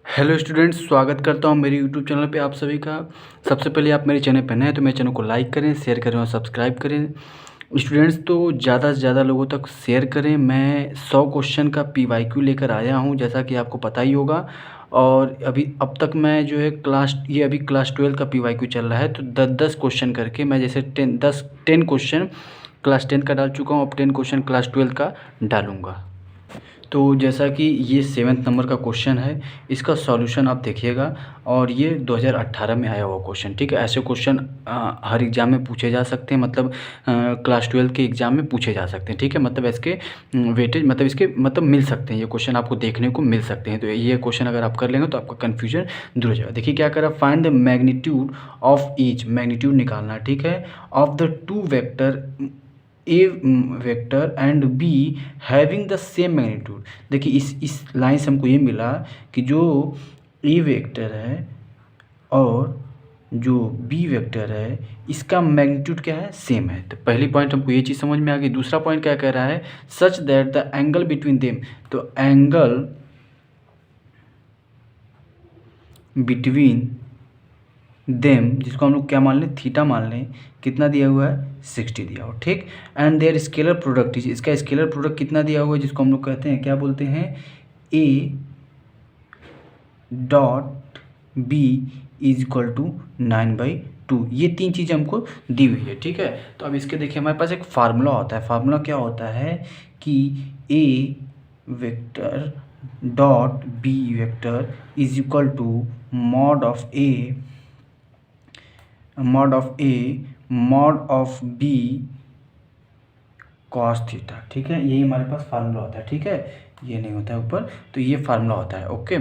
Hello students, स्वागत करता हूँ मेरे यूट्यूब चैनल पे आप सभी का। सबसे पहले आप मेरे चैनल पर नए हैं तो मेरे चैनल को लाइक करें, शेयर करें और सब्सक्राइब करें। स्टूडेंट्स तो ज़्यादा से ज़्यादा लोगों तक शेयर करें। मैं 100 क्वेश्चन का पीवाईक्यू लेकर आया हूँ, जैसा कि आपको पता ही होगा। और अभी अब तक मैं जो है अभी क्लास 12 का पीवाईक्यू चल रहा है, तो 10-10 क्वेश्चन करके मैं जैसे 10 क्वेश्चन क्लास 10 का डाल चुका हूँ, अब 10 क्वेश्चन क्लास 12 का डालूँगा। तो जैसा कि ये 7th नंबर का क्वेश्चन है, इसका सॉल्यूशन आप देखिएगा। और ये 2018 में आया हुआ क्वेश्चन, ठीक है। ऐसे क्वेश्चन हर एग्ज़ाम में पूछे जा सकते हैं, मतलब क्लास 12 के एग्ज़ाम में पूछे जा सकते हैं, ठीक है। मतलब इसके वेटेज मतलब इसके मतलब मिल सकते हैं, ये क्वेश्चन आपको देखने को मिल सकते हैं। तो ये क्वेश्चन अगर आप कर लेंगे तो आपका कन्फ्यूजन दूर हो जाएगा। देखिए क्या करा, find the magnitude of each, magnitude निकालना है, ठीक है, of the two vector A vector and be having the same magnitude. देखिए इस लाइन से हमको ये मिला कि जो ए वेक्टर है और जो बी वेक्टर है इसका मैग्नीट्यूड क्या है, सेम है। तो पहली पॉइंट हमको ये चीज़ समझ में आ गई। दूसरा पॉइंट क्या कह रहा है, such that the angle between them, तो एंगल बिटवीन देम जिसको हम लोग क्या मान लें, थीटा मान लें, कितना दिया हुआ है, 60 दिया हुआ, ठीक। एंड देयर स्केलर प्रोडक्ट, इसका स्केलर प्रोडक्ट कितना दिया हुआ है, जिसको हम लोग कहते हैं, क्या बोलते हैं, A dot B is equal to 9/2। ये तीन चीज़ें हमको दी हुई है, ठीक है। तो अब इसके देखिए हमारे पास एक फार्मूला होता है। फार्मूला क्या होता है कि A vector dot B vector is equal to mod of B cos theta, ठीक है। यही हमारे पास फार्मूला होता है, ठीक है। ये नहीं होता है ऊपर, तो ये फार्मूला होता है, ओके।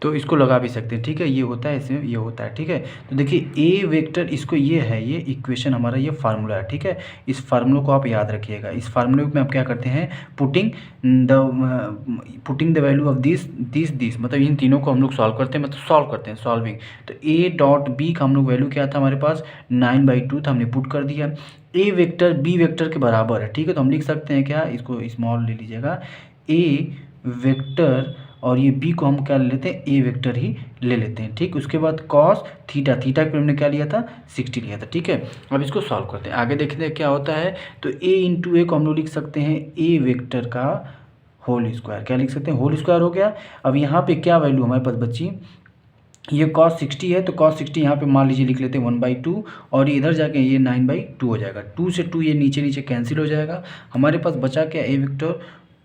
तो इसको लगा भी सकते हैं, ठीक है। ये होता है, इसमें ये होता है, ठीक है। तो देखिए ए वेक्टर, इसको ये है, ये इक्वेशन हमारा, ये फार्मूला है, ठीक है। इस फार्मूला को आप याद रखिएगा। इस फार्मूले में आप क्या करते हैं, putting the value of this, मतलब इन तीनों को हम लोग सॉल्व करते हैं, मतलब सॉल्व करते हैं, सॉल्विंग। तो ए डॉट बी का हम लोग वैल्यू क्या था, हमारे पास 9/2 था, हमने पुट कर दिया। ए वेक्टर बी वेक्टर के बराबर है, ठीक है। तो हम लिख सकते हैं क्या, इसको स्मॉल ले लीजिएगा, ए वेक्टर और ये बी को हम क्या ले लेते हैं, ए वेक्टर ही ले लेते हैं, ठीक। उसके बाद कॉस थीटा, थीटा के हमने क्या लिया था, 60 लिया था, ठीक है। अब इसको सॉल्व करते हैं, आगे देखते हैं क्या होता है। तो ए इंटू ए को हम लोग लिख सकते हैं ए वेक्टर का होल स्क्वायर, क्या लिख सकते हैं, होल स्क्वायर हो गया। अब यहाँ पे क्या वैल्यू हमारे पास बची, ये cos 60 है, तो cos 60 यहाँ पे मान लीजिए लिख लेते हैं 1/2, और इधर जाके ये 9/2 हो जाएगा। 2 से 2 ये नीचे नीचे कैंसिल हो जाएगा। हमारे पास बचा क्या, ए वेक्टर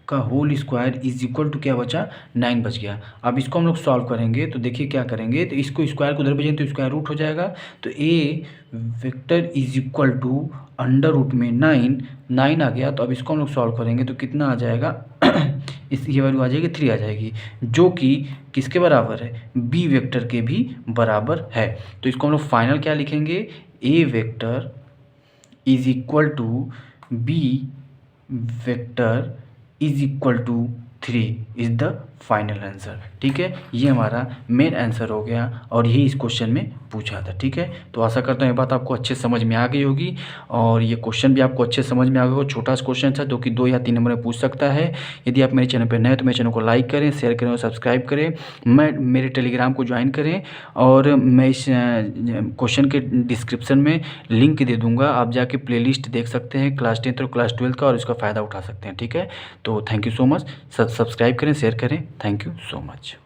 का whole square is equal to क्या बचा, 9 बच गया। अब इसको हम लोग सॉल्व करेंगे, तो देखिए क्या करेंगे, तो इसको स्क्वायर को उधर भेजेंगे तो स्क्वायर रूट हो जाएगा। तो A vector is equal to under root में 9 आ गया। तो अब इसको हम लोग सॉल्व करेंगे तो कितना आ जाएगा ये वैल्यू आ जाएगी 3 आ जाएगी, जो कि किसके बराबर है, बी वेक्टर के भी बराबर है। तो इसको हम लोग फाइनल क्या लिखेंगे, A vector is equal to B vector is equal to 3 is the final answer, ठीक है। ये हमारा मेन आंसर हो गया और यही इस क्वेश्चन में पूछा था, ठीक है। तो आशा करता हूँ ये बात आपको अच्छे समझ में आ गई होगी और ये क्वेश्चन भी आपको अच्छे समझ में आ गया होगा। छोटा सा क्वेश्चन था जो कि 2 या 3 नंबर में पूछ सकता है। यदि आप मेरे चैनल पर नए हैं तो मेरे चैनल को लाइक करें, शेयर करें और सब्सक्राइब करें। मेरे टेलीग्राम को ज्वाइन करें और मैं इस क्वेश्चन के डिस्क्रिप्शन में लिंक दे दूँगा, आप जाके प्लेलिस्ट देख सकते हैं क्लास 10 और क्लास 12 का, और इसका फ़ायदा उठा सकते हैं, ठीक है। तो thank you so much, subscribe करें, शेयर करें, थैंक यू सो मच।